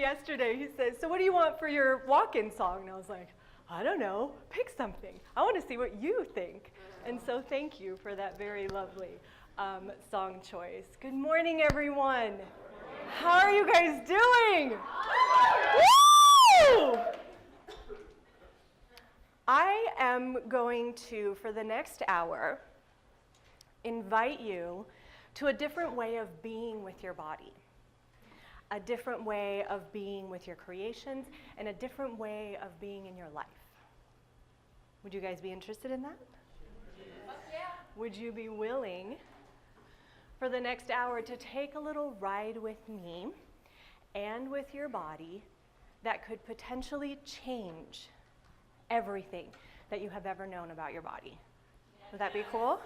yesterday. He says, so what do you want for your walk-in song? And I was like, I don't know, pick something. I want to see what you think. And so thank you for that very lovely song choice. Good morning, everyone. How are you guys doing? Woo! I am going to, for the next hour, invite you to a different way of being with your body, a different way of being with your creations, and a different way of being in your life. Would you guys be interested in that? Yeah. Would you be willing for the next hour to take a little ride with me and with your body that could potentially change everything that you have ever known about your body? Would that be cool?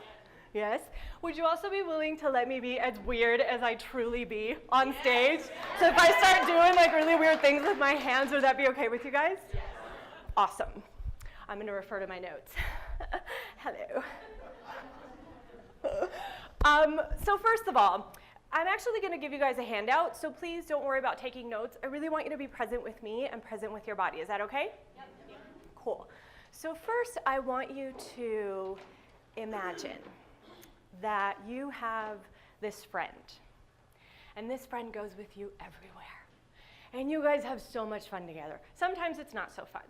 Yes. Would you also be willing to let me be as weird as I truly be on stage? So if I start doing like really weird things with my hands, would that be okay with you guys? Yes. Awesome. I'm going to refer to my notes. Hello. So first of all, I'm actually going to give you guys a handout, so please don't worry about taking notes. I really want you to be present with me and present with your body. Is that okay? Yep. Cool. So first, I want you to imagine that you have this friend, and this friend goes with you everywhere, and you guys have so much fun together. Sometimes it's not so fun,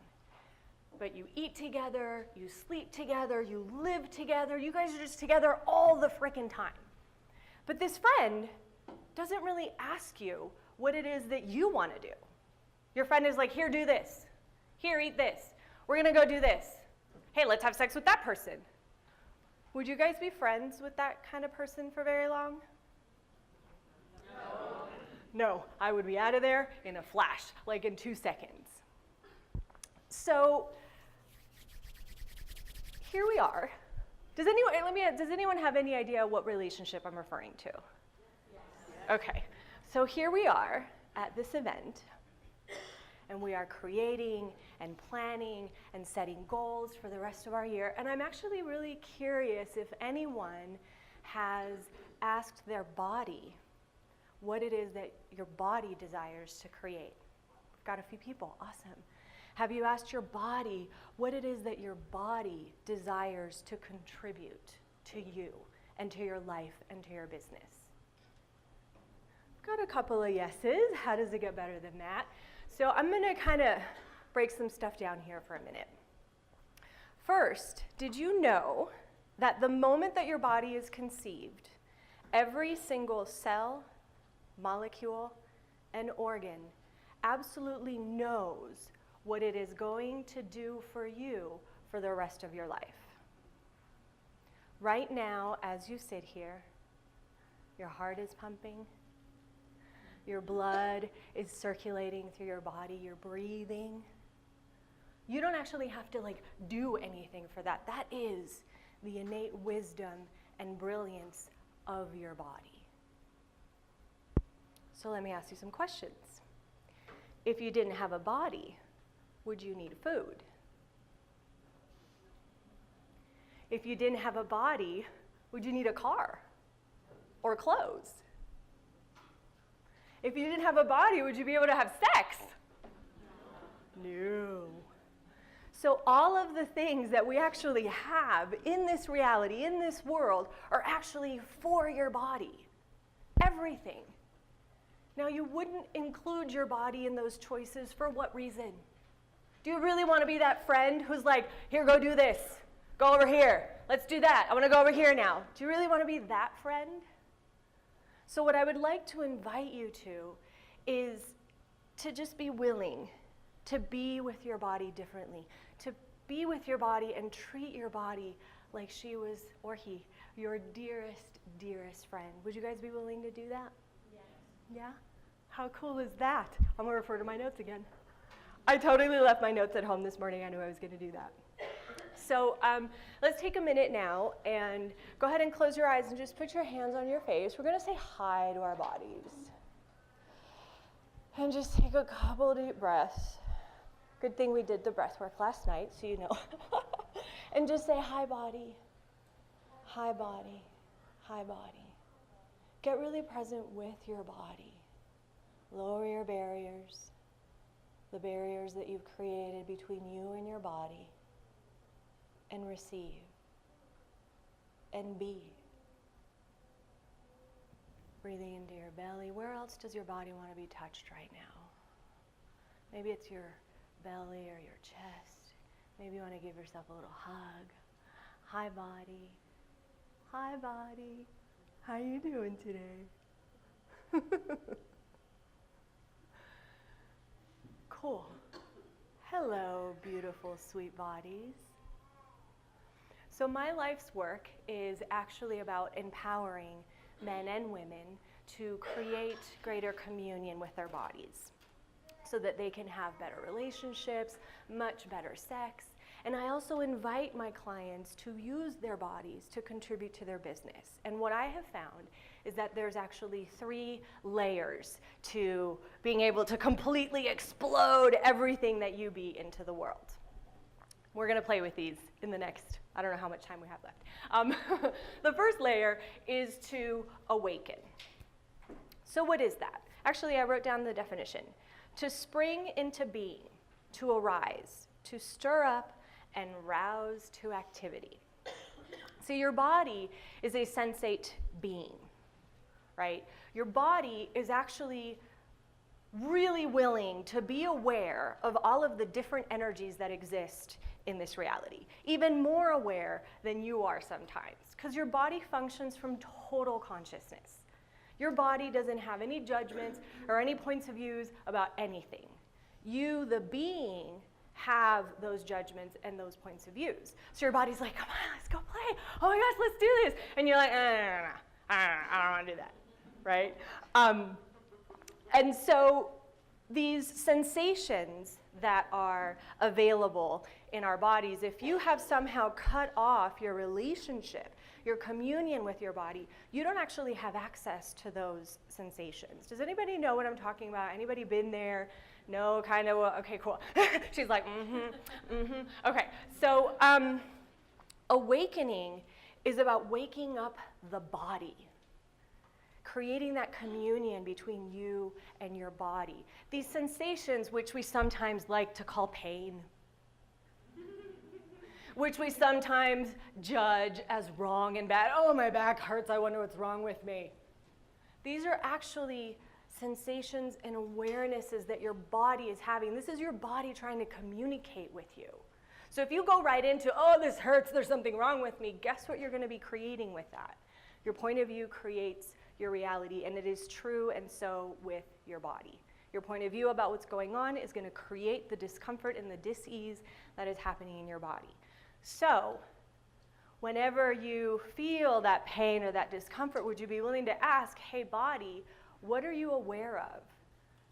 but you eat together, you sleep together, you live together, you guys are just together all the frickin' time. But this friend doesn't really ask you what it is that you want to do. Your friend is like, here, do this. Here, eat this. We're gonna go do this. Hey, let's have sex with that person. Would you guys be friends with that kind of person for very long? No, I would be out of there in a flash, like in 2 seconds. So here we are. Does anyone have any idea what relationship I'm referring to? Yes. Okay, so here we are at this event, and we are creating and planning and setting goals for the rest of our year. And I'm actually really curious if anyone has asked their body what it is that your body desires to create. We've got a few people, awesome. Have you asked your body what it is that your body desires to contribute to you and to your life and to your business? Got a couple of yeses. How does it get better than that? So I'm going to kind of break some stuff down here for a minute. First, did you know that the moment that your body is conceived, every single cell, molecule, and organ absolutely knows what it is going to do for you for the rest of your life? Right now, as you sit here, your heart is pumping, your blood is circulating through your body, you're breathing. You don't actually have to do anything for that. That is the innate wisdom and brilliance of your body. So let me ask you some questions. If you didn't have a body, would you need food? If you didn't have a body, would you need a car or clothes? If you didn't have a body, would you be able to have sex? No. So all of the things that we actually have in this reality, in this world, are actually for your body. Everything. Now, you wouldn't include your body in those choices for what reason? Do you really want to be that friend who's like, here, go do this. Go over here. Let's do that. I want to go over here now. Do you really want to be that friend? So what I would like to invite you to is to just be willing to be with your body differently, to be with your body and treat your body like she was, or he, your dearest, dearest friend. Would you guys be willing to do that? Yes. Yeah? How cool is that? I'm going to refer to my notes again. I totally left my notes at home this morning. I knew I was going to do that. So let's take a minute now and go ahead and close your eyes and just put your hands on your face. We're going to say hi to our bodies. And just take a couple deep breaths. Good thing we did the breath work last night, so you know. And just say, hi, body. Hi, body. Hi, body. Get really present with your body. Lower your barriers. the barriers that you've created between you and your body, and receive and be. Breathing into your belly. Where else does your body want to be touched right now? Maybe it's your belly or your chest. Maybe you want to give yourself a little hug. Hi, body. Hi, body. How you doing today? Cool. Hello, beautiful, sweet bodies. So my life's work is actually about empowering men and women to create greater communion with their bodies so that they can have better relationships, much better sex. And I also invite my clients to use their bodies to contribute to their business. And what I have found is that there's actually 3 layers to being able to completely explode everything that you be into the world. We're going to play with these in the next, I don't know how much time we have left. The first layer is to awaken. So what is that? Actually, I wrote down the definition. To spring into being, to arise, to stir up and rouse to activity. So your body is a sensate being, right? Your body is actually really willing to be aware of all of the different energies that exist in this reality, even more aware than you are sometimes, because your body functions from total consciousness. Your body doesn't have any judgments or any points of views about anything. You, the being, have those judgments and those points of views. So your body's like, come on, let's go play. Oh my gosh, let's do this. And you're like, no. I don't want to do that, right? And so these sensations that are available in our bodies, if you have somehow cut off your relationship, your communion with your body, you don't actually have access to those sensations. Does anybody know what I'm talking about? Anybody been there? No, kind of, okay, cool. She's like, Okay, so awakening is about waking up the body, creating that communion between you and your body. These sensations, which we sometimes like to call pain, which we sometimes judge as wrong and bad. Oh, my back hurts, I wonder what's wrong with me. These are actually sensations and awarenesses that your body is having. This is your body trying to communicate with you. So if you go right into, oh, this hurts, there's something wrong with me, guess what you're going to be creating with that? Your point of view creates your reality, and it is true, and so with your body. Your point of view about what's going on is going to create the discomfort and the dis-ease that is happening in your body. So whenever you feel that pain or that discomfort, would you be willing to ask, hey, body, what are you aware of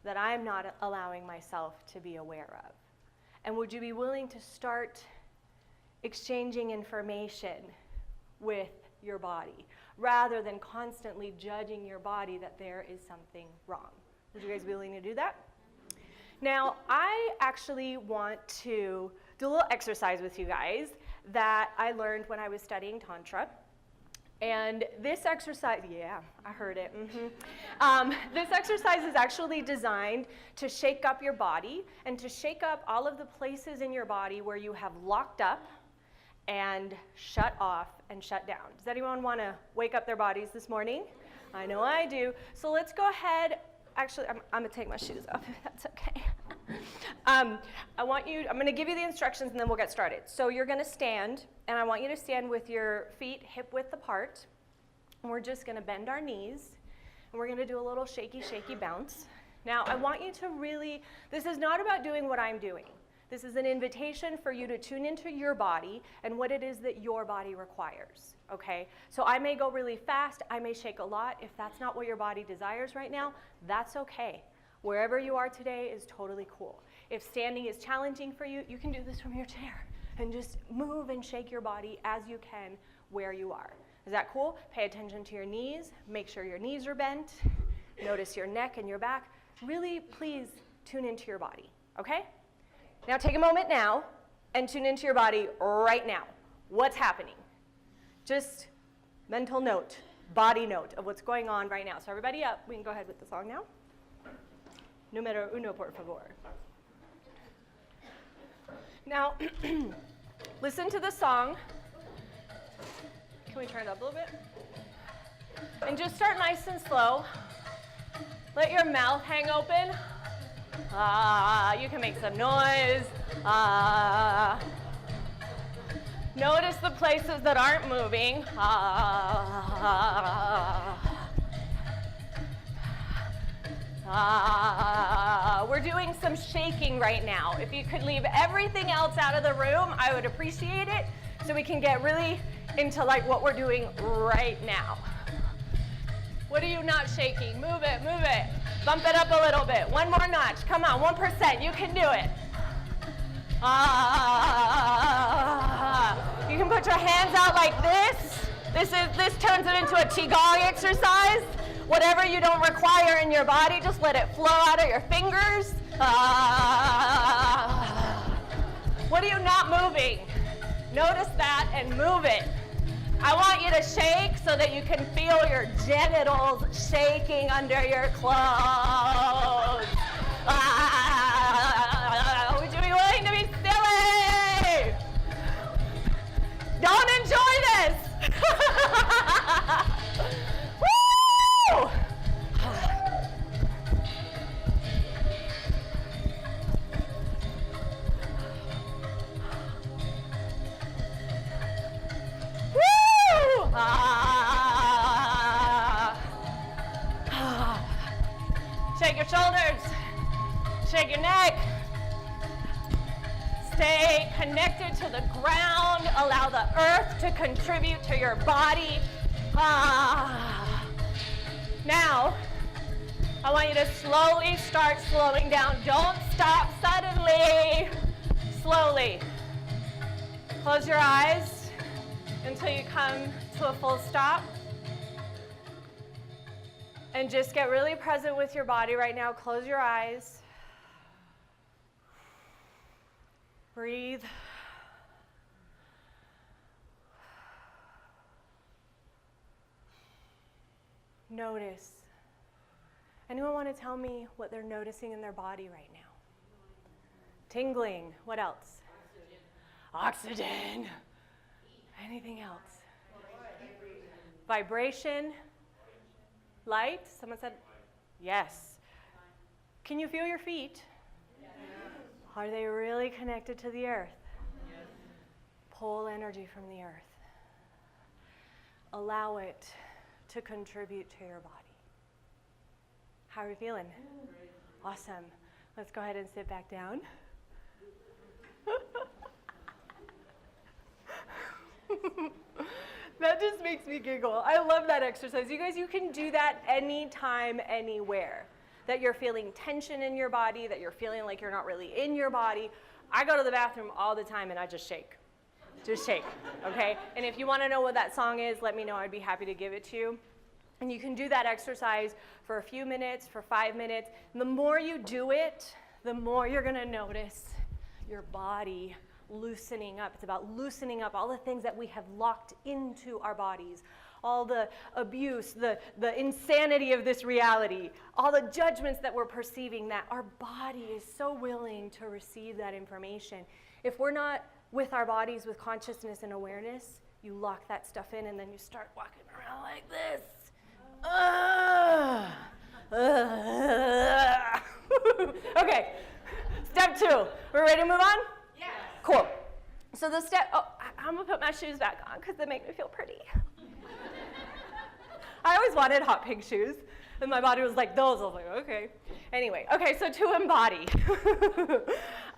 that I'm not allowing myself to be aware of? And would you be willing to start exchanging information with your body rather than constantly judging your body that there is something wrong? Would you guys be willing to do that? Now, I actually want to do a little exercise with you guys that I learned when I was studying Tantra. And this exercise, yeah, I heard it. This exercise is actually designed to shake up your body and to shake up all of the places in your body where you have locked up and shut off and shut down. Does anyone want to wake up their bodies this morning? I know I do. So let's go ahead. Actually, I'm going to take my shoes off if that's okay. I'm going to give you the instructions and then we'll get started. So you're going to stand, and I want you to stand with your feet hip width apart. And we're just going to bend our knees, and we're going to do a little shaky, shaky bounce. Now, I want you to really, this is not about doing what I'm doing. This is an invitation for you to tune into your body and what it is that your body requires, okay? So I may go really fast, I may shake a lot. If that's not what your body desires right now, that's okay. Wherever you are today is totally cool. If standing is challenging for you, you can do this from your chair and just move and shake your body as you can where you are. Is that cool? Pay attention to your knees. Make sure your knees are bent. Notice your neck and your back. Really, please tune into your body, okay? Now take a moment now and tune into your body right now. What's happening? Just mental note, body note of what's going on right now. So everybody up, we can go ahead with the song now. Número uno, por favor. Now, listen to the song. Can we turn it up a little bit? And just start nice and slow. Let your mouth hang open. You can make some noise. Notice the places that aren't moving. We're doing some shaking right now. If you could leave everything else out of the room, I would appreciate it, so we can get really into like what we're doing right now. What are you not shaking? Move it, move it. Bump it up a little bit. One more notch. Come on, 1%. You can do it. You can put your hands out like this. This turns it into a qigong exercise. Whatever you don't require in your body, just let it flow out of your fingers. What are you not moving? Notice that and move it. I want you to shake so that you can feel your genitals shaking under your clothes. Would you be willing to be silly? Don't enjoy this. Woo! Shake your shoulders, shake your neck, stay connected to the ground, allow the earth to contribute to your body. Now, I want you to slowly start slowing down. Don't stop suddenly, slowly. Close your eyes until you come to a full stop. And just get really present with your body right now. Close your eyes. Breathe. Notice. Anyone want to tell me what they're noticing in their body right now? Tingling. What else? Oxygen. Anything else? Vibration. Light? Someone said yes. Can you feel your feet? Yes. Are they really connected to the earth? Yes. Pull energy from the earth. Allow it to contribute to your body. How are you feeling? Great. Awesome. Let's go ahead and sit back down. That just makes me giggle. I love that exercise. You guys, you can do that anytime, anywhere. That you're feeling tension in your body, that you're feeling like you're not really in your body. I go to the bathroom all the time and I just shake. Just shake, okay? And if you want to know what that song is, let me know. I'd be happy to give it to you. And you can do that exercise for a few minutes, for 5 minutes. And the more you do it, the more you're going to notice your body loosening up. It's about loosening up all the things that we have locked into our bodies, all the abuse, the insanity of this reality, all the judgments that we're perceiving, that our body is so willing to receive that information. If we're not with our bodies with consciousness and awareness, you lock that stuff in and then you start walking around like this. Okay, step 2. We're ready to move on? Yes. Cool. So the step, I'm gonna put my shoes back on because they make me feel pretty. I always wanted hot pink shoes, and my body was like, those. I was like, okay. Anyway, okay, so to embody.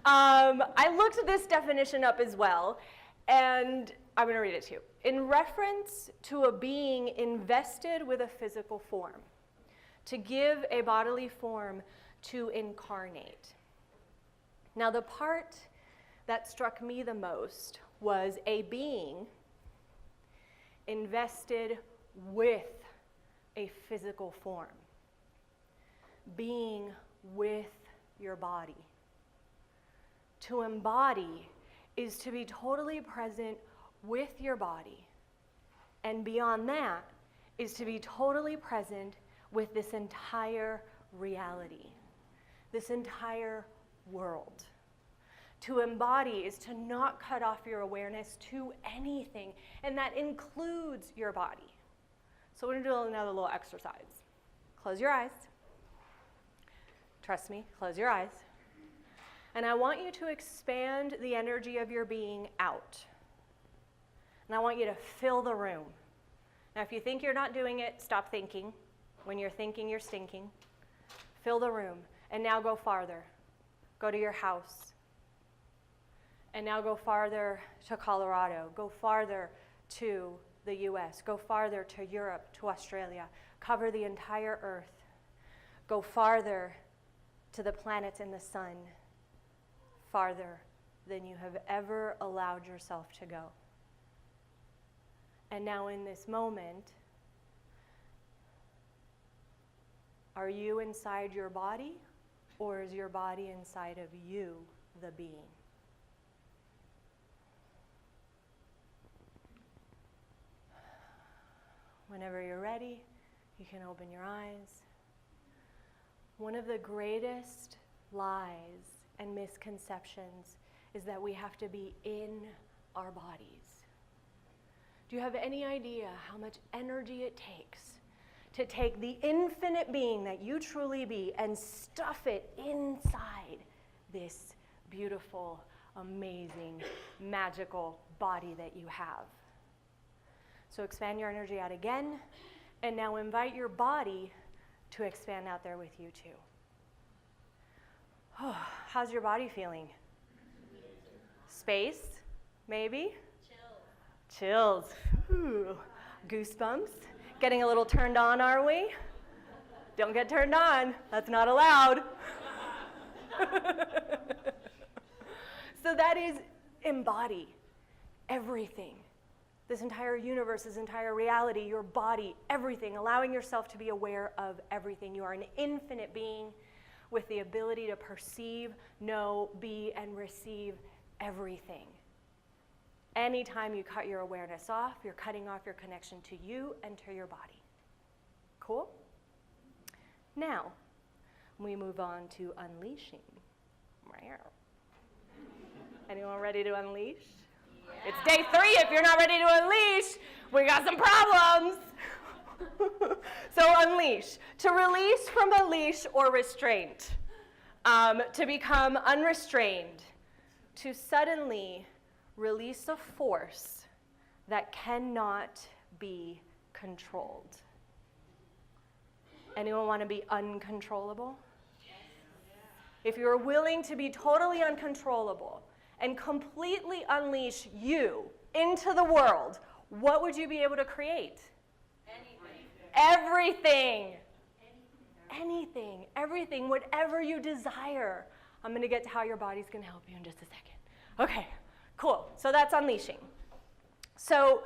I looked this definition up as well, and I'm gonna read it to you. In reference to a being invested with a physical form, to give a bodily form to incarnate. Now the part that struck me the most was a being invested with a physical form. Being with your body. To embody is to be totally present with your body. And beyond that is to be totally present with this entire reality, this entire world. To embody is to not cut off your awareness to anything, and that includes your body. So we're going to do another little exercise. Close your eyes. Trust me, close your eyes. And I want you to expand the energy of your being out. And I want you to fill the room. Now, if you think you're not doing it, stop thinking. When you're thinking, you're stinking. Fill the room. And now go farther. Go to your house. And now go farther to Colorado. Go farther to the US. Go farther to Europe, to Australia. Cover the entire earth. Go farther to the planets in the sun. Farther than you have ever allowed yourself to go. And now in this moment, are you inside your body, or is your body inside of you, the being? Whenever you're ready, you can open your eyes. One of the greatest lies and misconceptions is that we have to be in our bodies. Do you have any idea how much energy it takes to take the infinite being that you truly be and stuff it inside this beautiful, amazing, magical body that you have? So expand your energy out again, and now invite your body to expand out there with you too. Oh, how's your body feeling? Space, maybe? Chills. Ooh, goosebumps. Getting a little turned on, are we? Don't get turned on. That's not allowed. So that is embody everything. This entire universe, this entire reality, your body, everything, allowing yourself to be aware of everything. You are an infinite being with the ability to perceive, know, be, and receive everything. Anytime you cut your awareness off, you're cutting off your connection to you and to your body. Cool? Now, we move on to unleashing. Anyone ready to unleash? Yeah. It's day 3. If you're not ready to unleash, we got some problems. So unleash. To release from a leash or restraint. To become unrestrained. To suddenly release a force that cannot be controlled. Anyone want to be uncontrollable? If you're willing to be totally uncontrollable and completely unleash you into the world, what would you be able to create? Everything. Anything. Everything. Whatever you desire. I'm going to get to how your body's going to help you in just a second. Okay. Cool. So that's unleashing. So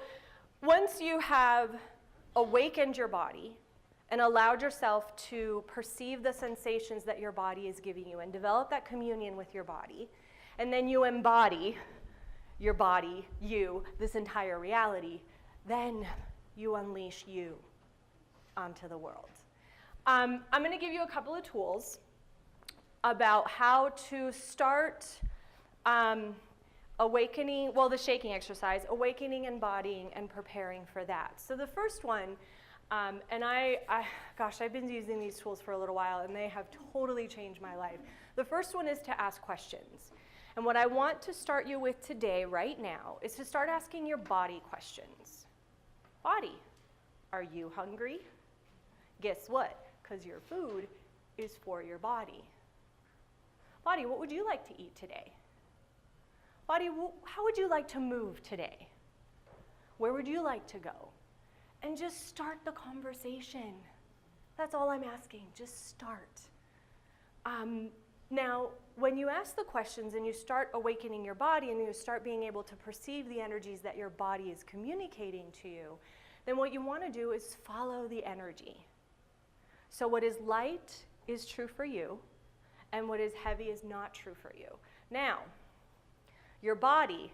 once you have awakened your body and allowed yourself to perceive the sensations that your body is giving you and develop that communion with your body, and then you embody your body, you, this entire reality, then you unleash you onto the world. I'm going to give you a couple of tools about how to start awakening, well, the shaking exercise, awakening, embodying, and preparing for that. So the first one, and I've been using these tools for a little while, and they have totally changed my life. The first one is to ask questions. And what I want to start you with today, right now, is to start asking your body questions. Body, are you hungry? Guess what? Because your food is for your body. Body, what would you like to eat today? Body, how would you like to move today? Where would you like to go? And just start the conversation. That's all I'm asking, just start. Now, when you ask the questions and you start awakening your body and you start being able to perceive the energies that your body is communicating to you, then what you want to do is follow the energy. So what is light is true for you, and what is heavy is not true for you. Now, your body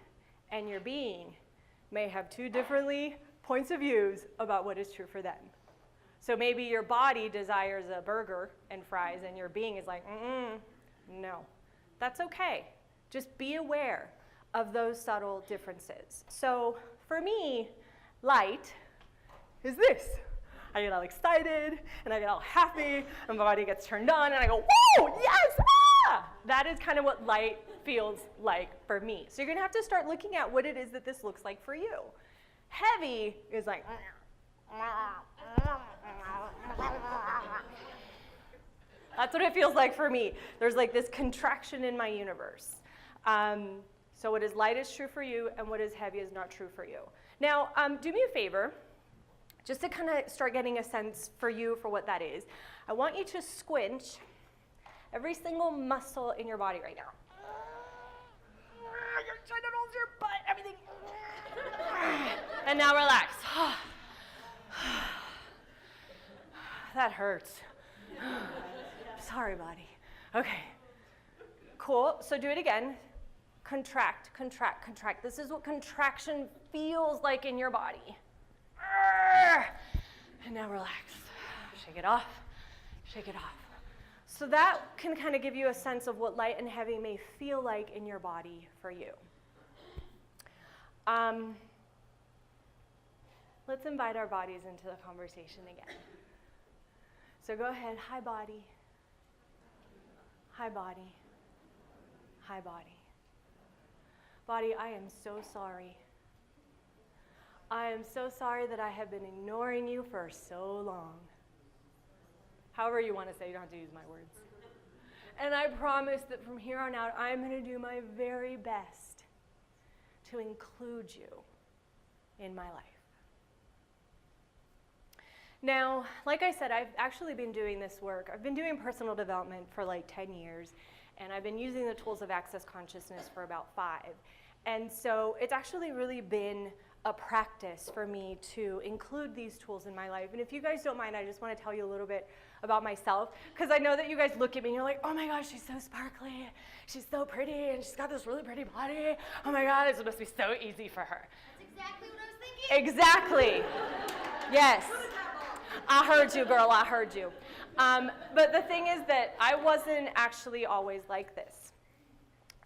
and your being may have two different points of views about what is true for them. So maybe your body desires a burger and fries, and your being is like, no. That's okay. Just be aware of those subtle differences. So for me, light is this. I get all excited, and I get all happy, and my body gets turned on, and I go, woo, yes, ah! That is kind of what light feels like for me. So you're gonna have to start looking at what it is that this looks like for you. Heavy is like, that's what it feels like for me. There's like this contraction in my universe. So what is light is true for you, and what is heavy is not true for you. Now, do me a favor, just to kind of start getting a sense for you for what that is. I want you to squinch every single muscle in your body right now. Your genitals, your butt, everything. And now relax. That hurts. Sorry, body. Okay. Cool. So do it again. Contract, contract, contract. This is what contraction feels like in your body. And now relax. Shake it off. Shake it off. So that can kind of give you a sense of what light and heavy may feel like in your body for you. Let's invite our bodies into the conversation again. So go ahead. Hi, body. Hi, body. Hi, body. Body, I am so sorry. I am so sorry that I have been ignoring you for so long. However you want to say, you don't have to use my words. And I promise that from here on out, I'm going to do my very best to include you in my life. Now, like I said, I've actually been doing this work. I've been doing personal development for like 10 years, and I've been using the tools of access consciousness for about 5. And so it's actually really been a practice for me to include these tools in my life. And if you guys don't mind, I just want to tell you a little bit about myself, because I know that you guys look at me and you're like, oh my gosh, she's so sparkly, she's so pretty, and she's got this really pretty body. Oh my God, this must be so easy for her. That's exactly what I was thinking. Exactly. Yes. I heard you, girl, I heard you. But the thing is that I wasn't actually always like this.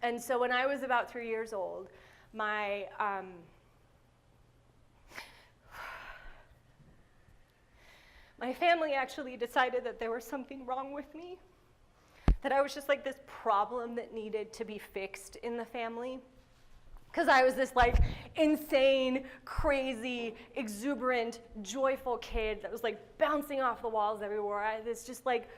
And so when I was about 3 years old, my family actually decided that there was something wrong with me, that I was just like this problem that needed to be fixed in the family. Because I was this like insane, crazy, exuberant, joyful kid that was like bouncing off the walls everywhere. I had this just like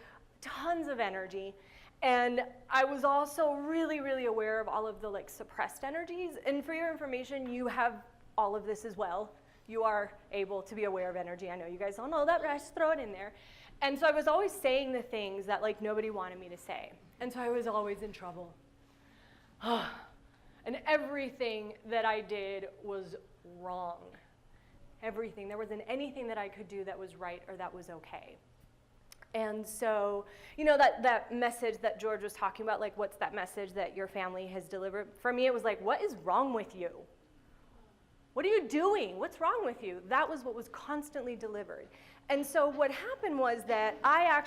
tons of energy. And I was also really, really aware of all of the like suppressed energies. And for your information, you have all of this as well. You are able to be aware of energy. I know you guys don't know that, but I just throw it in there. And so I was always saying the things that like nobody wanted me to say. And so I was always in trouble. And everything that I did was wrong. Everything. There wasn't anything that I could do that was right or that was okay. And so, you know, that message that George was talking about, like, what's that message that your family has delivered? For me, it was like, what is wrong with you? What are you doing? What's wrong with you? That was what was constantly delivered. And so what happened was that I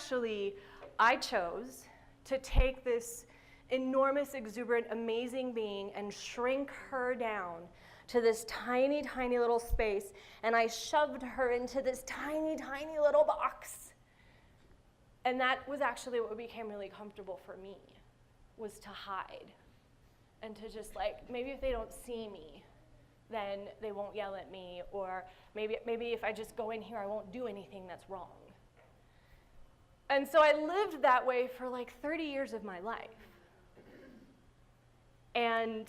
chose to take this enormous, exuberant, amazing being and shrink her down to this tiny, tiny little space, and I shoved her into this tiny, tiny little box. And that was actually what became really comfortable for me, was to hide and to just like, maybe if they don't see me, then they won't yell at me, or maybe if I just go in here, I won't do anything that's wrong. And so I lived that way for like 30 years of my life. And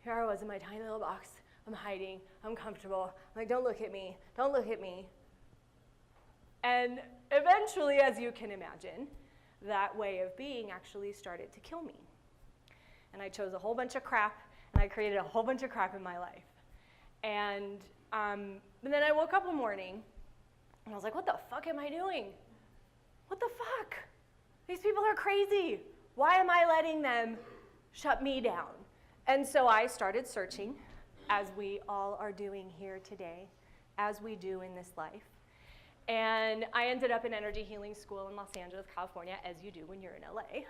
here I was in my tiny little box. I'm hiding. I'm comfortable. I'm like, don't look at me. Don't look at me. And eventually, as you can imagine, that way of being actually started to kill me. And I chose a whole bunch of crap, and I created a whole bunch of crap in my life. And then I woke up one morning, and I was like, what the fuck am I doing? What the fuck? These people are crazy. Why am I letting them shut me down? And so I started searching, as we all are doing here today, as we do in this life. And I ended up in energy healing school in Los Angeles, California, as you do when you're in LA.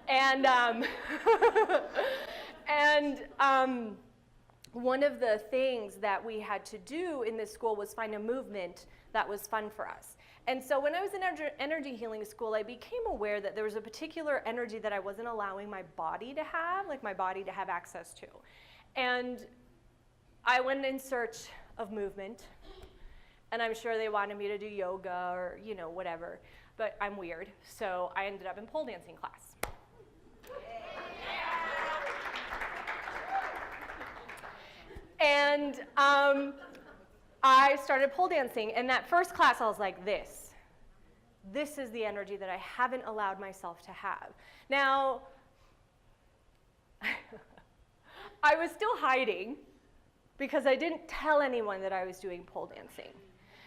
And, one of the things that we had to do in this school was find a movement that was fun for us. And so when I was in energy healing school, I became aware that there was a particular energy that I wasn't allowing my body to have, like my body to have access to. And I went in search of movement, and I'm sure they wanted me to do yoga or, you know, whatever, but I'm weird, so I ended up in pole dancing class. And I started pole dancing, and that first class I was like, this is the energy that I haven't allowed myself to have. Now, I was still hiding because I didn't tell anyone that I was doing pole dancing.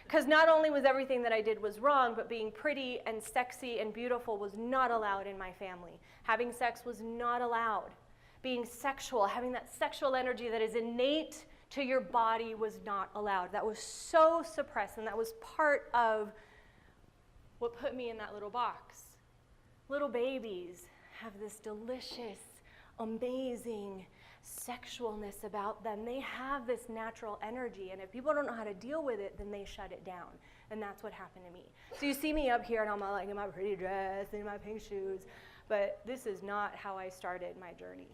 Because not only was everything that I did was wrong, but being pretty and sexy and beautiful was not allowed in my family. Having sex was not allowed. Being sexual, having that sexual energy that is innate to your body was not allowed. That was so suppressed, and that was part of what put me in that little box. Little babies have this delicious, amazing sexualness about them. They have this natural energy, and if people don't know how to deal with it, then they shut it down. And that's what happened to me. So you see me up here, and I'm all like in my pretty dress and in my pink shoes, but this is not how I started my journey.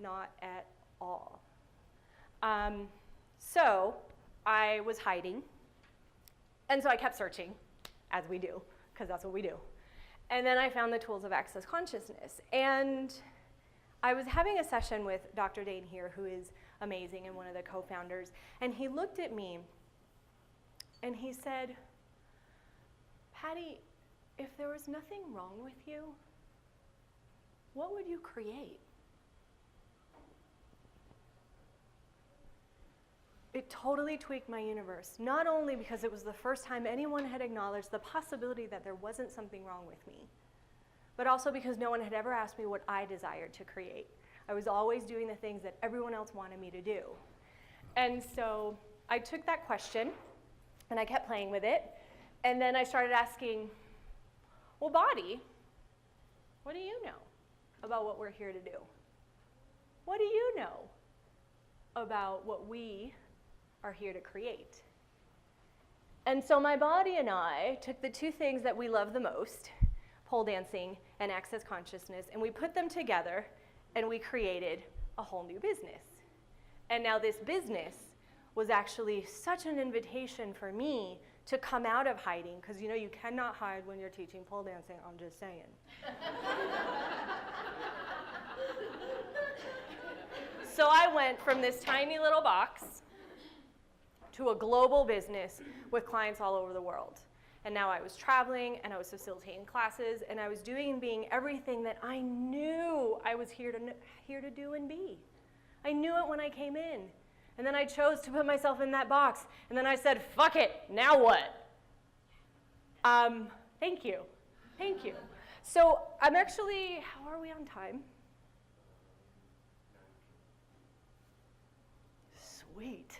Not at all. So I was hiding, and so I kept searching, as we do, because that's what we do. And then I found the tools of access consciousness. And I was having a session with Dr. Dane here, who is amazing and one of the co-founders, and he looked at me, and he said, Patty, if there was nothing wrong with you, what would you create? It totally tweaked my universe, not only because it was the first time anyone had acknowledged the possibility that there wasn't something wrong with me, but also because no one had ever asked me what I desired to create. I was always doing the things that everyone else wanted me to do. And so I took that question, and I kept playing with it, and then I started asking, well, body, what do you know about what we're here to do? What do you know about what we are here to create? And so my body and I took the two things that we love the most, pole dancing and access consciousness, and we put them together, and we created a whole new business. And now this business was actually such an invitation for me to come out of hiding, because you know you cannot hide when you're teaching pole dancing, I'm just saying. So I went from this tiny little box to a global business with clients all over the world. And now I was traveling, and I was facilitating classes, and I was doing and being everything that I knew I was here to do and be. I knew it when I came in. And then I chose to put myself in that box. And then I said, fuck it, now what? Thank you. Thank you. So I'm actually, how are we on time? Sweet.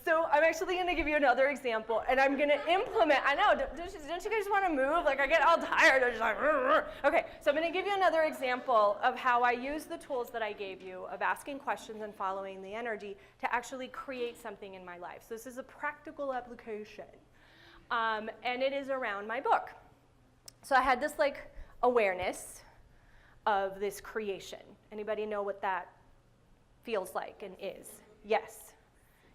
So I'm actually going to give you another example, and I'm going to implement, I know, don't you guys want to move? Like, I get all tired, I'm just like, rrr. Okay, so I'm going to give you another example of how I use the tools that I gave you of asking questions and following the energy to actually create something in my life. So this is a practical application, and it is around my book. So I had this, like, awareness of this creation. Anybody know what that feels like and is? Yes.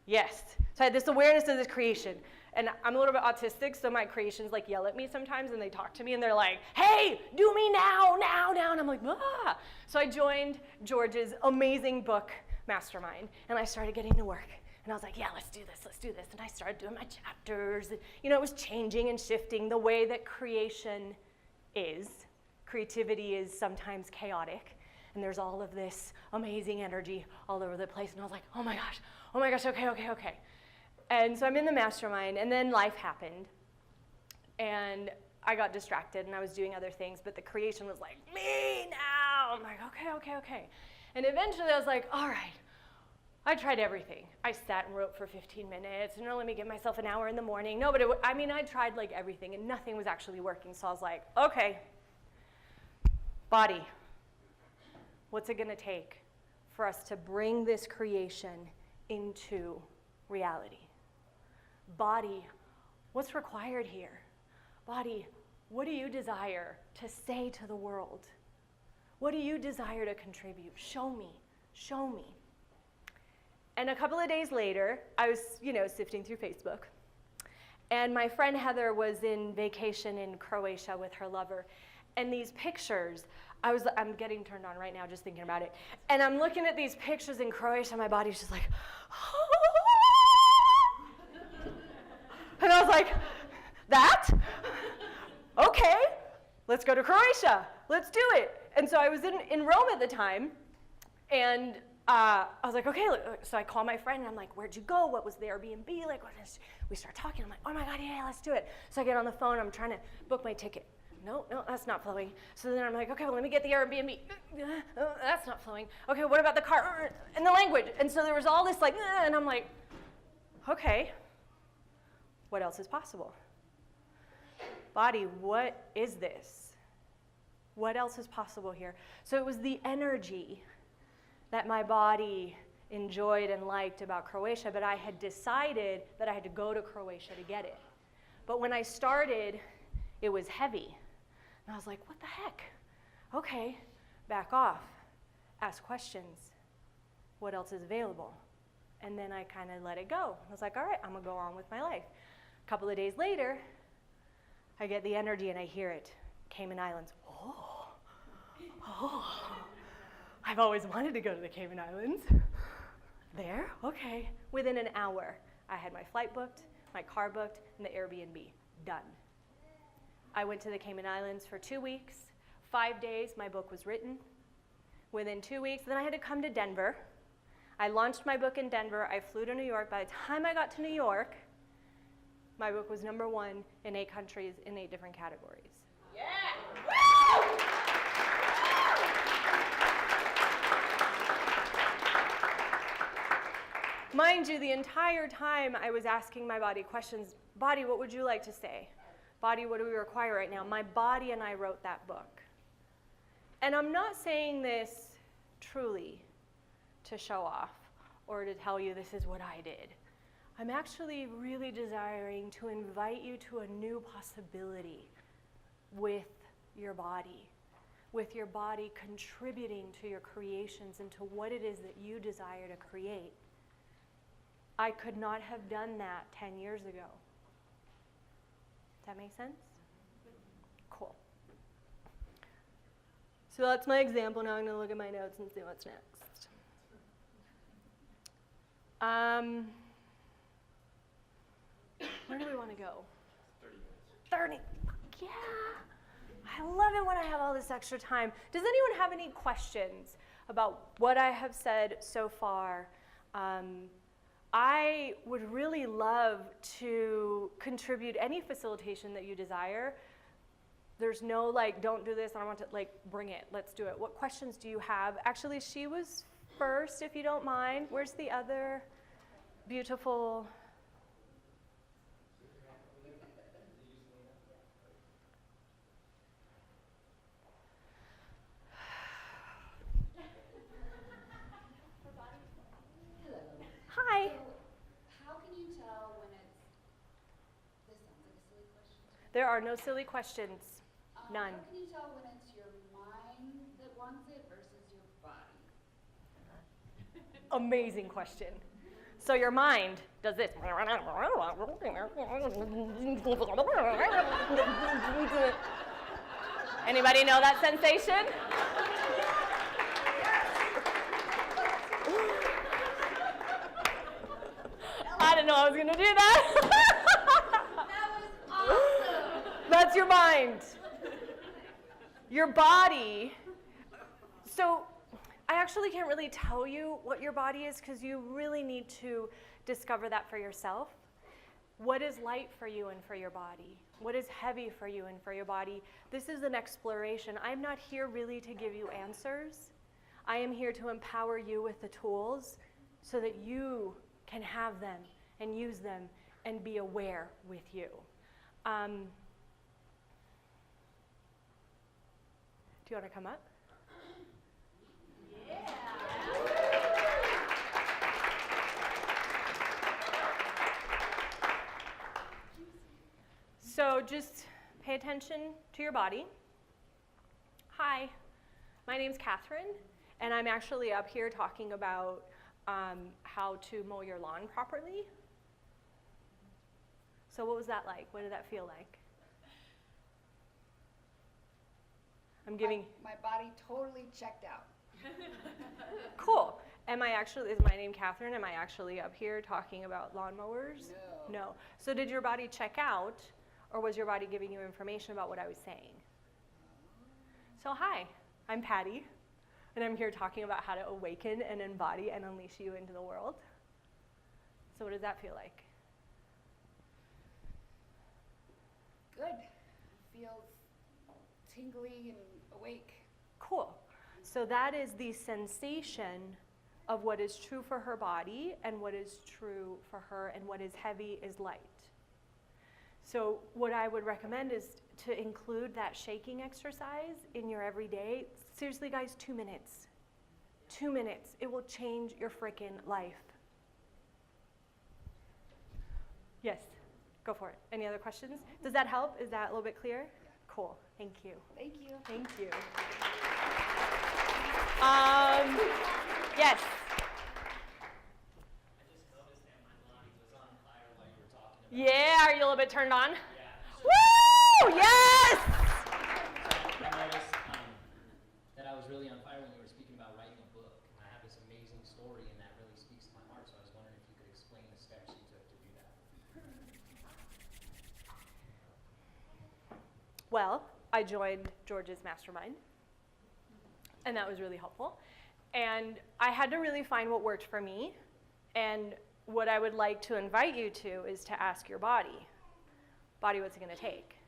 Yes. So I had this awareness of this creation. And I'm a little bit autistic, so my creations like yell at me sometimes, and they talk to me, and they're like, hey, do me now, now, now. And I'm like, ah. So I joined George's amazing book mastermind, and I started getting to work. And I was like, yeah, let's do this, let's do this. And I started doing my chapters. And, you know, it was changing and shifting the way that creation is. Creativity is sometimes chaotic, and there's all of this amazing energy all over the place. And I was like, oh my gosh, okay. And so I'm in the mastermind, and then life happened. And I got distracted, and I was doing other things, but the creation was like, me now. I'm like, okay. And eventually I was like, all right. I tried everything. I sat and wrote for 15 minutes, and let me give myself an hour in the morning. No, but I tried like everything, and nothing was actually working. So I was like, okay, Body, what's it going to take for us to bring this creation into reality? Body, what's required here? Body, what do you desire to say to the world? What do you desire to contribute? Show me, show me. And a couple of days later, I was, sifting through Facebook, and my friend Heather was in vacation in Croatia with her lover, and these pictures, I'm getting turned on right now just thinking about it, and I'm looking at these pictures in Croatia, and my body's just like, and I was like, that? Okay, let's go to Croatia, let's do it. And so I was in Rome at the time, and I was like, okay, so I call my friend, and I'm like, where'd you go? What was the Airbnb? Like, we start talking. I'm like, oh my God, yeah, let's do it. So I get on the phone, I'm trying to book my ticket. No, that's not flowing. So then I'm like, okay, well, let me get the Airbnb. That's not flowing. Okay, what about the car? And the language. And so there was all this and I'm like, okay, what else is possible? Body, what is this? What else is possible here? So it was the energy that my body enjoyed and liked about Croatia, but I had decided that I had to go to Croatia to get it. But when I started, it was heavy. And I was like, what the heck? Okay, back off, ask questions. What else is available? And then I kind of let it go. I was like, all right, I'm gonna go on with my life. A couple of days later, I get the energy and I hear it. Cayman Islands. Oh. I've always wanted to go to the Cayman Islands. There, okay. Within an hour, I had my flight booked, my car booked, and the Airbnb. Done. I went to the Cayman Islands for 2 weeks. 5 days, my book was written. Within 2 weeks, then I had to come to Denver. I launched my book in Denver. I flew to New York. By the time I got to New York, my book was #1 in 8 countries in 8 different categories. Yeah! Mind you, the entire time I was asking my body questions. Body, what would you like to say? Body, what do we require right now? My body and I wrote that book. And I'm not saying this truly to show off or to tell you this is what I did. I'm actually really desiring to invite you to a new possibility with your body contributing to your creations and to what it is that you desire to create. I could not have done that 10 years ago. Does that make sense? Cool. So that's my example. Now I'm going to look at my notes and see what's next. Where do we want to go? 30 minutes. 30. Yeah. I love it when I have all this extra time. Does anyone have any questions about what I have said so far? I would really love to contribute any facilitation that you desire. There's no don't do this, I don't want to, bring it, let's do it. What questions do you have? Actually, she was first, if you don't mind. Where's the other beautiful? Hi. How can you tell when it's, this sounds like a silly question. There are no silly questions. None. How can you tell when it's your mind that wants it versus your body? Amazing question. So your mind does this. Anybody know that sensation? I didn't know I was going to do that. That was awesome! That's your mind. Your body. So I actually can't really tell you what your body is because you really need to discover that for yourself. What is light for you and for your body? What is heavy for you and for your body? This is an exploration. I'm not here really to give you answers. I am here to empower you with the tools so that you can have them and use them and be aware with you. Do you want to come up? So just pay attention to your body. Hi, my name's Catherine, and I'm actually up here talking about how to mow your lawn properly. So what was that like? What did that feel like? I'm giving... My body totally checked out. Cool. Is my name Catherine? Am I actually up here talking about lawnmowers? No. No. So did your body check out, or was your body giving you information about what I was saying? So hi, I'm Patty, and I'm here talking about how to awaken and embody and unleash you into the world. So what does that feel like? Good. Feels tingly and awake. Cool. So that is the sensation of what is true for her body and what is true for her, and what is heavy is light. So what I would recommend is to include that shaking exercise in your everyday. Seriously, guys, 2 minutes. 2 minutes. It will change your freaking life. Yes, go for it. Any other questions? Does that help? Is that a little bit clear? Yeah. Cool. Thank you. Thank you. Thank you. Yes. I just noticed that my body was on fire while you were talking about Yeah, are you a little bit turned on? Yeah. Woo! Yes! I noticed that I was really on fire when you were speaking about writing a book. And I have this amazing story, and that really speaks to my heart. So I was wondering if you could explain the steps you took to do that. Well, I joined George's mastermind, and that was really helpful. And I had to really find what worked for me. And what I would like to invite you to is to ask your body, what's it going to take?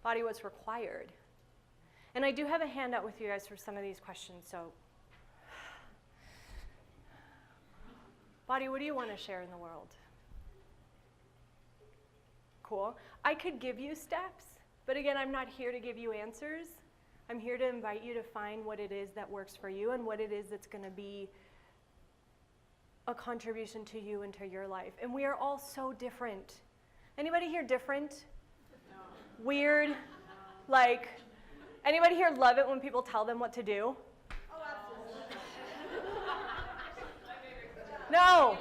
Body, what's required? And I do have a handout with you guys for some of these questions. So, body, what do you want to share in the world? Cool. I could give you steps, but again, I'm not here to give you answers. I'm here to invite you to find what it is that works for you and what it is that's going to be a contribution to you and to your life. And we are all so different. Anybody here different? No. Weird? No. Like, anybody here love it when people tell them what to do? Oh, absolutely. No.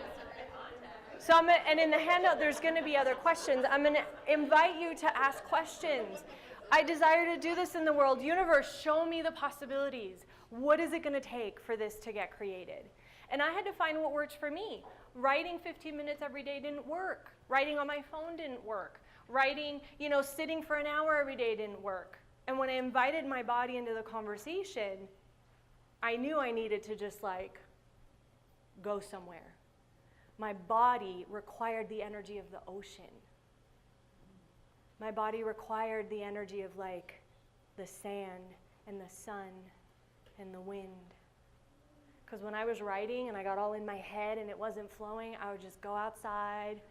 So and in the handout, there's going to be other questions. I'm going to invite you to ask questions. I desire to do this in the world. Universe, show me the possibilities. What is it going to take for this to get created? And I had to find what worked for me. Writing 15 minutes every day didn't work. Writing on my phone didn't work. Writing, sitting for an hour every day didn't work. And when I invited my body into the conversation, I knew I needed to just go somewhere. My body required the energy of the ocean. My body required the energy of the sand and the sun and the wind. Because when I was writing and I got all in my head and it wasn't flowing, I would just go outside,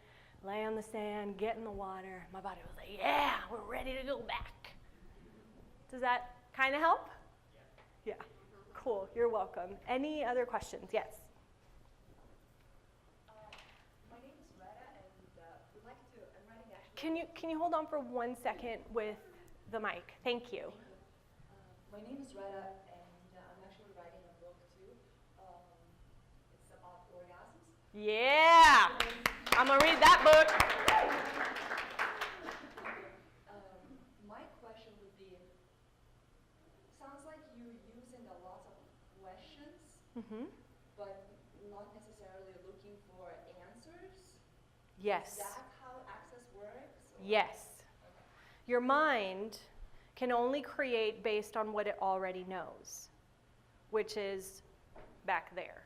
lay on the sand, get in the water. My body was like, yeah, we're ready to go back. Does that kind of help? Yeah. Cool. You're welcome. Any other questions? Yes. My name is Retta, and I'm writing actually. Can you hold on for 1 second with the mic? Thank you. My name is Retta, and I'm actually writing a book too. It's about orgasms. Yeah. I'm going to read that book. My question would be, sounds like you're using a lot of questions, but not necessarily looking for answers. Yes. Is that how Access works? Or? Yes. Okay. Your mind can only create based on what it already knows, which is back there.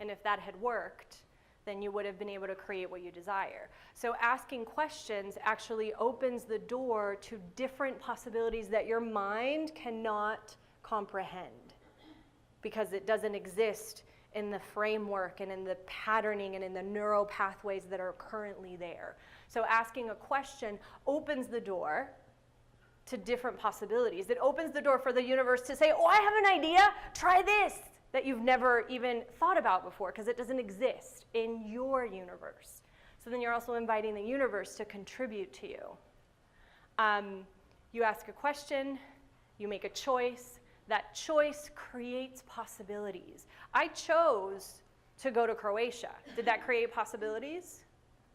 And if that had worked, then you would have been able to create what you desire. So asking questions actually opens the door to different possibilities that your mind cannot comprehend because it doesn't exist in the framework and in the patterning and in the neural pathways that are currently there. So asking a question opens the door to different possibilities. It opens the door for the universe to say, oh, I have an idea, try this, that you've never even thought about before, because it doesn't exist in your universe. So then you're also inviting the universe to contribute to you. You ask a question, you make a choice. That choice creates possibilities. I chose to go to Croatia. Did that create possibilities?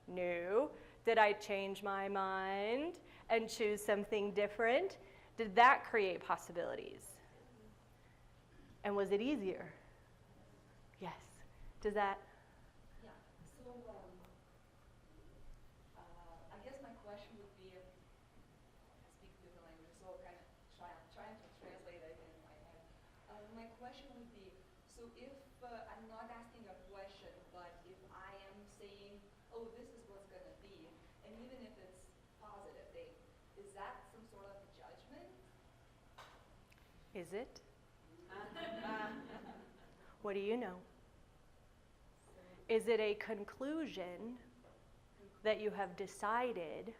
No. Did I change my mind and choose something different? Did that create possibilities? And was it easier? Yes. Does that? Yeah. So, I guess my question would be, I speak different languages, so kind of trying to translate it in my head. My question would be, so if I'm not asking a question, but if I am saying, oh, this is what's going to be, and even if it's positive thing, is that some sort of judgment? Is it? What do you know? Is it a conclusion that you have decided?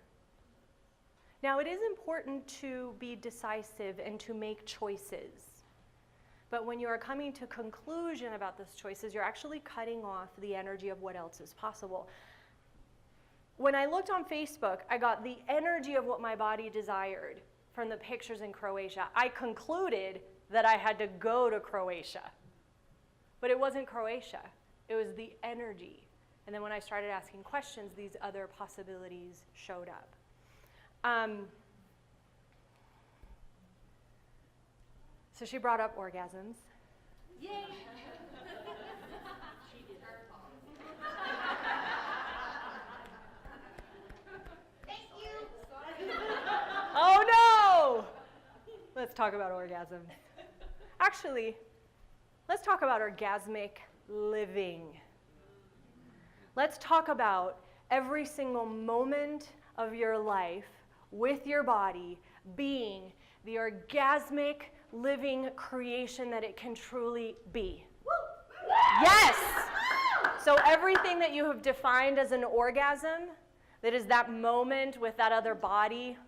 Now, it is important to be decisive and to make choices. But when you are coming to conclusion about those choices, you're actually cutting off the energy of what else is possible. When I looked on Facebook, I got the energy of what my body desired from the pictures in Croatia. I concluded that I had to go to Croatia. But it wasn't Croatia. It was the energy. And then when I started asking questions, these other possibilities showed up. So she brought up orgasms. Yay! She did her part. Thank you. Oh no! Let's talk about orgasms. Actually, let's talk about orgasmic living. Let's talk about every single moment of your life with your body being the orgasmic living creation that it can truly be. Yes! So everything that you have defined as an orgasm, that is that moment with that other body,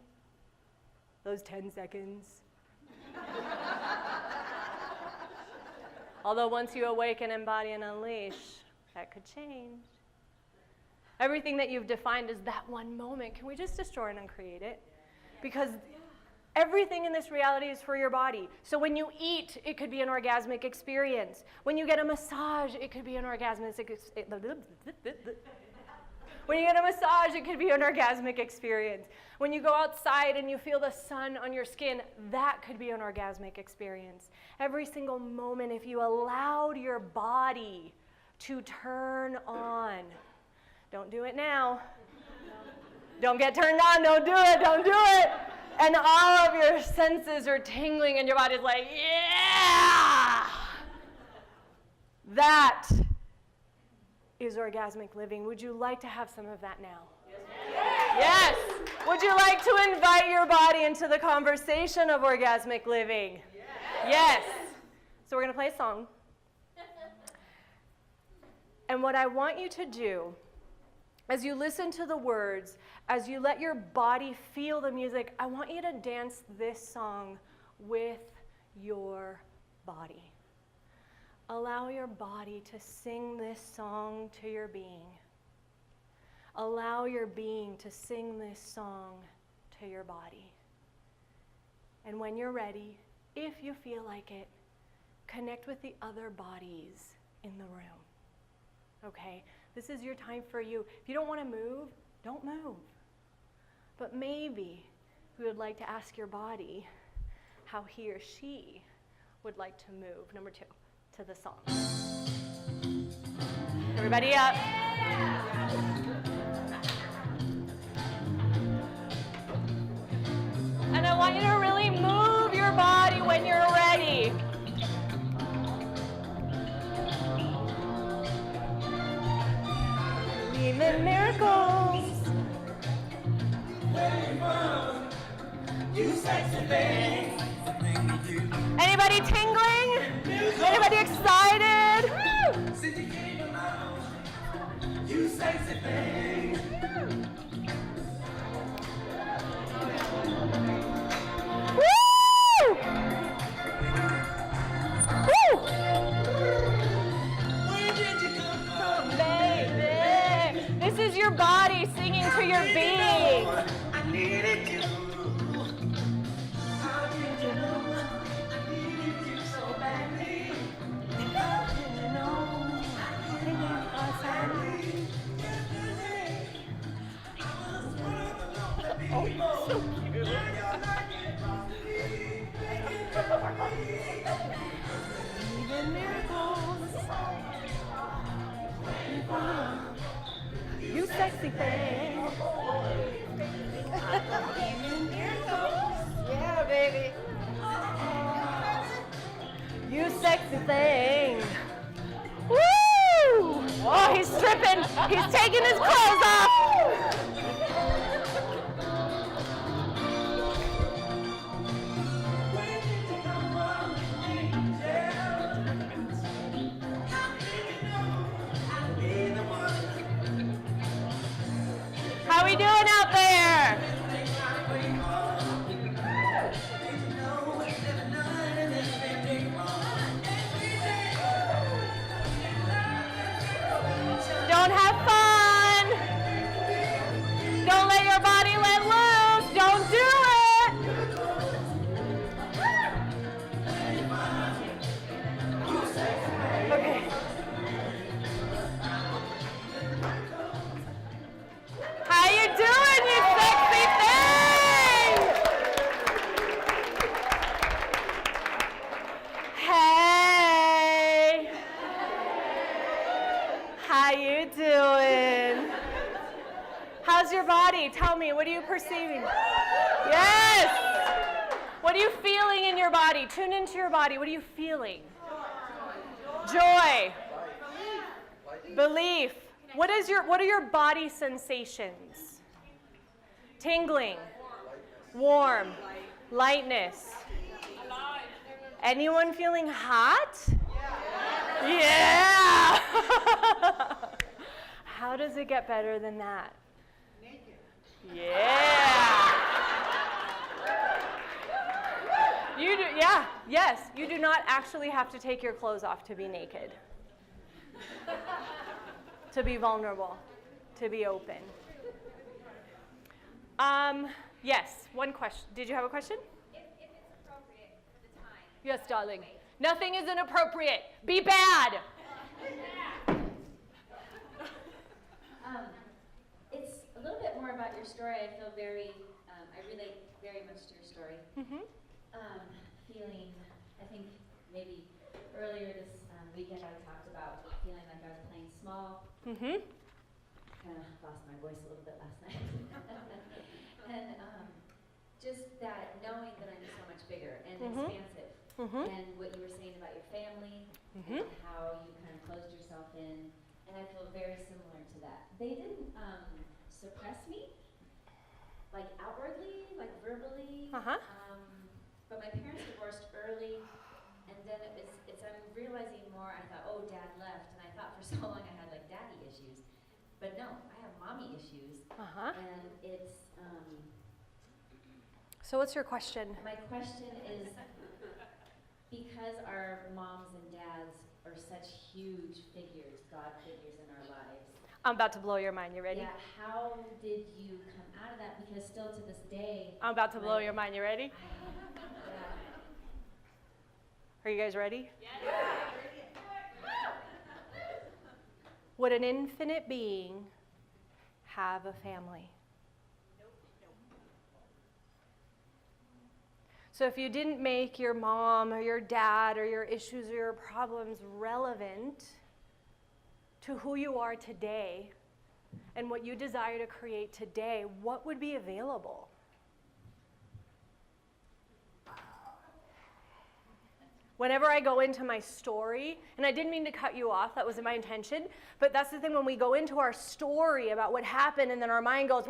those 10 seconds. Although once you awaken, embody, and unleash, that could change. Everything that you've defined as that one moment, can we just destroy and uncreate it? Because everything in this reality is for your body. So when you eat, it could be an orgasmic experience. When you get a massage, it could be an orgasmic When you get a massage, it could be an orgasmic experience. When you go outside and you feel the sun on your skin, that could be an orgasmic experience. Every single moment, if you allowed your body to turn on. Don't do it now. Don't get turned on, don't do it, don't do it. And all of your senses are tingling and your body's like, yeah! That is orgasmic living. Would you like to have some of that now? Yes. Would you like to invite your body into the conversation of orgasmic living? Yes. So we're going to play a song. And what I want you to do, as you listen to the words, as you let your body feel the music, I want you to dance this song with your body. Allow your body to sing this song to your being. Allow your being to sing this song to your body. And when you're ready, if you feel like it, connect with the other bodies in the room. Okay? This is your time for you. If you don't want to move, don't move. But maybe we would like to ask your body how he or she would like to move. Number 2, to the song. Everybody up. And I want you to really move your body when you're ready. Believe in miracles. Anybody tingling? Anybody excited? You sexy thing. into your being. I needed you. How did you know I needed you so badly? How did you know I needed you so badly? Yesterday, I was one of the lonely people. Oh, so cute. Now you're knocking on me, making for me. Even miracles. You sexy thing. Even miracles. Yeah, baby. You sexy thing. Woo! Oh, he's stripping. He's taking his clothes off. When did you come on, angel? How did you know I'd be the one? How we doing out there? Did you know it's every night and it's every morning, every day? Don't have fun. Don't let your body let loose. Don't do it. Okay. How you doing, you sexy thing? Hey. How you doing? How's your body? Tell me, what are you perceiving? Yes! What are you feeling in your body? Tune into your body. What are you feeling? Joy. Belief. What are your body sensations? Tingling. Warm. Lightness. Anyone feeling hot? Yeah! How does it get better than that? Naked. Yeah! Yes, you do not actually have to take your clothes off to be naked. To be vulnerable, to be open. Yes, one question. Did you have a question? If it's appropriate for the time. Yes, darling. Nothing is inappropriate. Be bad. It's a little bit more about your story. I feel I relate very much to your story. Mm-hmm. Feeling, I think maybe earlier this weekend I talked about feeling like I was playing small. Mm-hmm. Kind of lost my voice a little bit last night. And just that knowing that I'm so much bigger and expansive. Mm-hmm. And what you were saying about your family, Mm-hmm. and how you kind of closed yourself in, and I feel very similar to that. They didn't suppress me, like outwardly, like verbally. Uh-huh. But my parents divorced early, and then I'm realizing more. I thought, oh, Dad left, and I thought for so long I had like daddy issues, but no, I have mommy issues, Uh-huh. and it's. So what's your question? My question is, because our moms and dads are such huge figures, God figures in our lives. I'm about to blow your mind. You ready? Yeah, how did you come out of that? Because still to this day, I'm about to blow your mind. You ready? Are you guys ready? Yes. Would an infinite being have a family? So if you didn't make your mom or your dad or your issues or your problems relevant to who you are today and what you desire to create today, what would be available? Whenever I go into my story, and I didn't mean to cut you off, that wasn't my intention, but that's the thing when we go into our story about what happened and then our mind goes,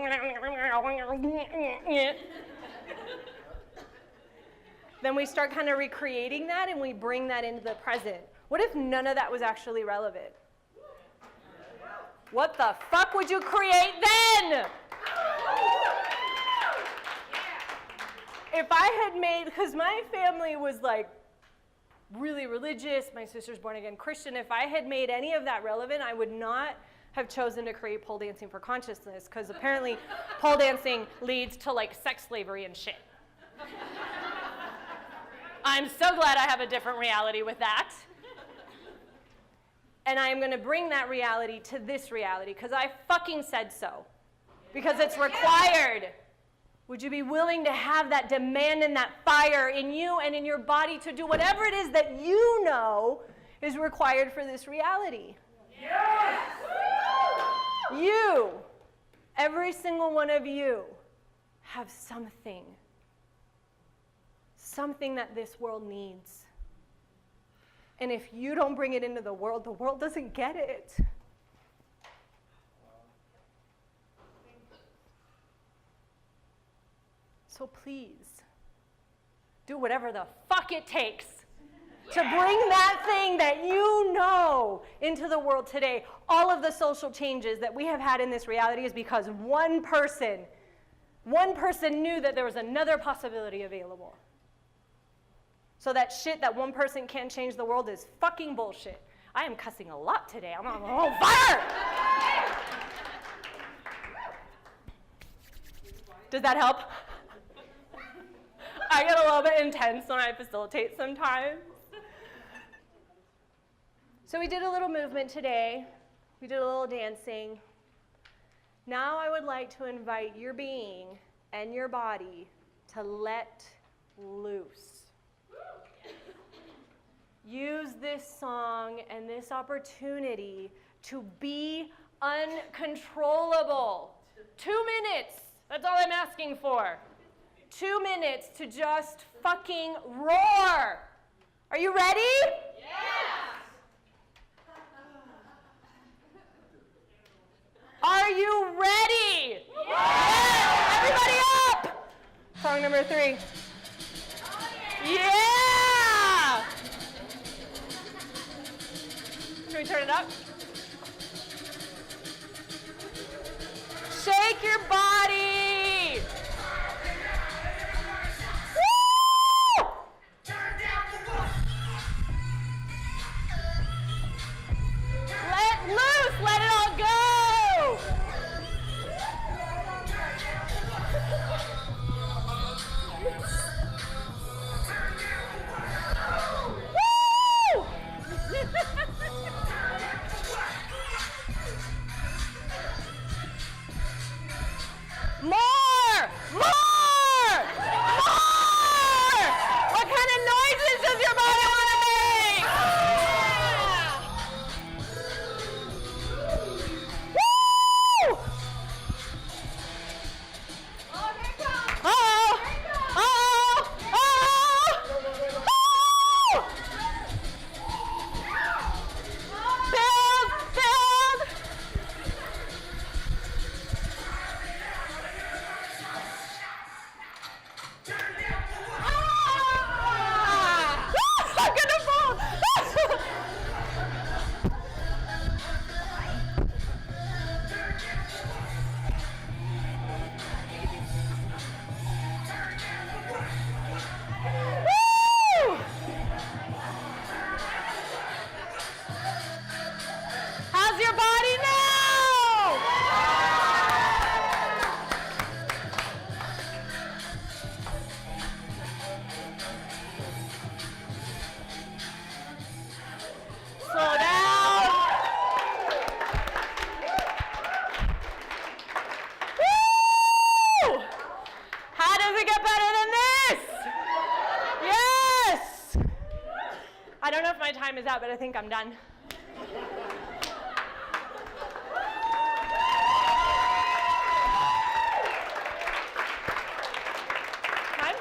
then we start kind of recreating that and we bring that into the present. What if none of that was actually relevant? What the fuck would you create then? If I had made, because my family was like really religious, my sister's born again Christian, if I had made any of that relevant, I would not have chosen to create pole dancing for consciousness, because apparently pole dancing leads to like sex slavery and shit. I'm so glad I have a different reality with that. And I am going to bring that reality to this reality, because I fucking said so. Because it's required. Would you be willing to have that demand and that fire in you and in your body to do whatever it is that you know is required for this reality? Yes! You, every single one of you, have something that this world needs. And if you don't bring it into the world doesn't get it. So please, do whatever the fuck it takes to bring that thing that you know into the world today. All of the social changes that we have had in this reality is because one person knew that there was another possibility available. So that shit that one person can't change the world is fucking bullshit. I am cussing a lot today. I'm on fire! Does that help? I get a little bit intense when I facilitate sometimes. So we did a little movement today. We did a little dancing. Now I would like to invite your being and your body to let loose. Use this song and this opportunity to be uncontrollable. 2 minutes, that's all I'm asking for. 2 minutes to just fucking roar. Are you ready? Yeah! Are you ready? Yeah! Everybody up! Song number 3. Yeah! Can we turn it up? Shake your body! Woo! Let loose, let it all go! Woo! More! More! More! What kind of noises does your body want to make? Woo! Oh, here it comes. Uh-oh! Uh-oh! Uh-oh! Woo! Build! Build! Ah! I'm gonna fall! Woo! How's your body now? Slow down. Woo! How does it get better than this? Yes! I don't know if my time is out, but I think I'm done. Time?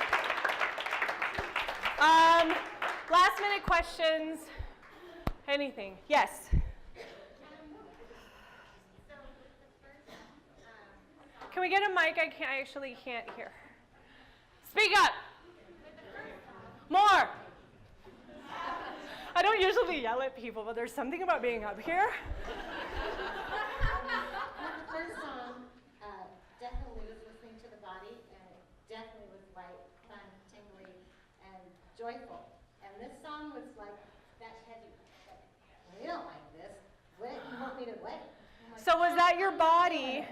Last minute questions. Anything? Yes. Can we get a mic? I actually can't hear. Speak up. More. I don't usually yell at people, but there's something about being up here. The first song definitely was listening to the body, and it definitely was light, fun, tingly, and joyful. And this song was like that heavy. Like, well, you don't like this. What? You want me to what? So was that your body?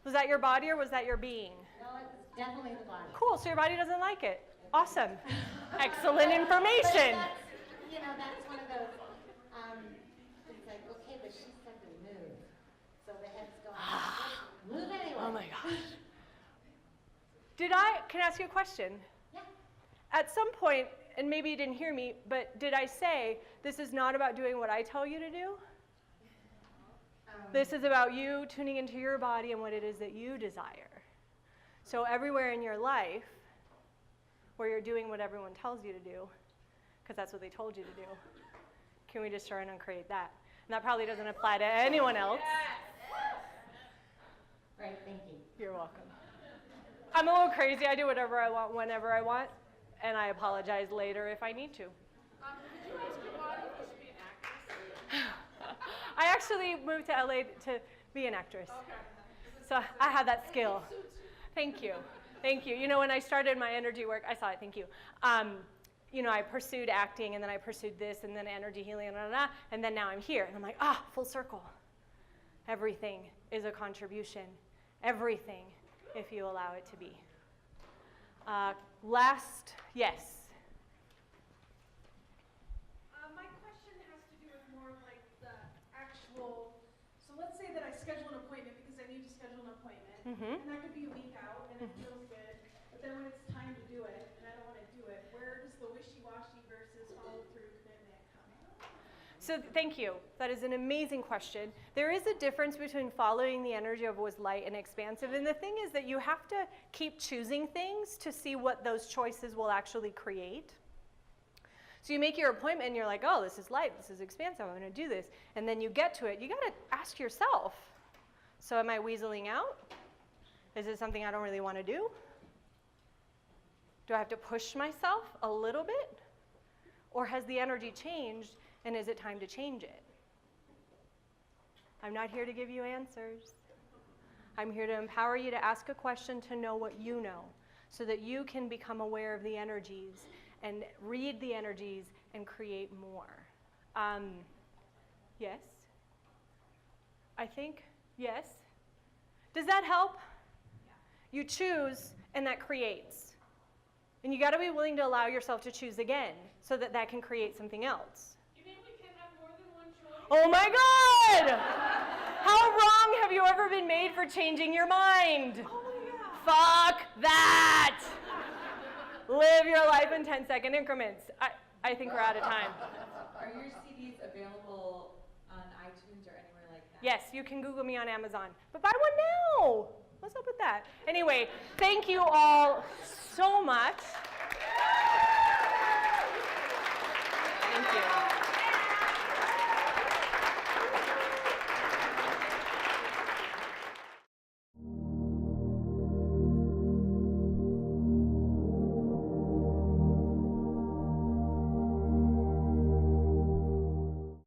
Was that your body or was that your being? No, it's definitely the body. Cool, so your body doesn't like it. Awesome. Excellent But information. that's one of those, it's like, okay, but she said to move. So the head's going, move anyway. Oh my gosh. Can I ask you a question? Yeah. At some point, and maybe you didn't hear me, but did I say this is not about doing what I tell you to do? This is about you tuning into your body and what it is that you desire. So everywhere in your life where you're doing what everyone tells you to do, because that's what they told you to do, can we just try and uncreate that? And that probably doesn't apply to anyone else. Right, thank you. You're welcome. I'm a little crazy. I do whatever I want, whenever I want, and I apologize later if I need to. Did you ask your body if you should be an actress? I actually moved to LA to be an actress. Okay. So I had that skill. Thank you. Thank you. You know, when I started my energy work, I saw it, thank you. You know, I pursued acting, and then I pursued this, and then energy healing, and then now I'm here. And I'm like, full circle. Everything is a contribution. Everything, if you allow it to be. Yes. My question has to do with more of like the actual, so let's say that I schedule an appointment because I need to schedule an appointment, and that could be a week out, and it feels good, but then when it's time to do it, and I don't want to do it, where does the wishy-washy versus follow-through commitment come in? So thank you. That is an amazing question. There is a difference between following the energy of what was light and expansive. And the thing is that you have to keep choosing things to see what those choices will actually create. So you make your appointment and you're like, oh, this is light, this is expansive, I'm going to do this. And then you get to it. You got to ask yourself, so am I weaseling out? Is it something I don't really want to do? Do I have to push myself a little bit? Or has the energy changed? And is it time to change it? I'm not here to give you answers. I'm here to empower you to ask a question to know what you know, so that you can become aware of the energies and read the energies and create more. Yes? I think, yes. Does that help? Yeah. You choose, and that creates. And you got to be willing to allow yourself to choose again, so that that can create something else. Oh my God! How wrong have you ever been made for changing your mind? Oh my God. Fuck that! Live your life in 10-second increments. I think we're out of time. Are your CDs available on iTunes or anywhere like that? Yes, you can Google me on Amazon. But buy one now! What's up with that? Anyway, thank you all so much. Thank you.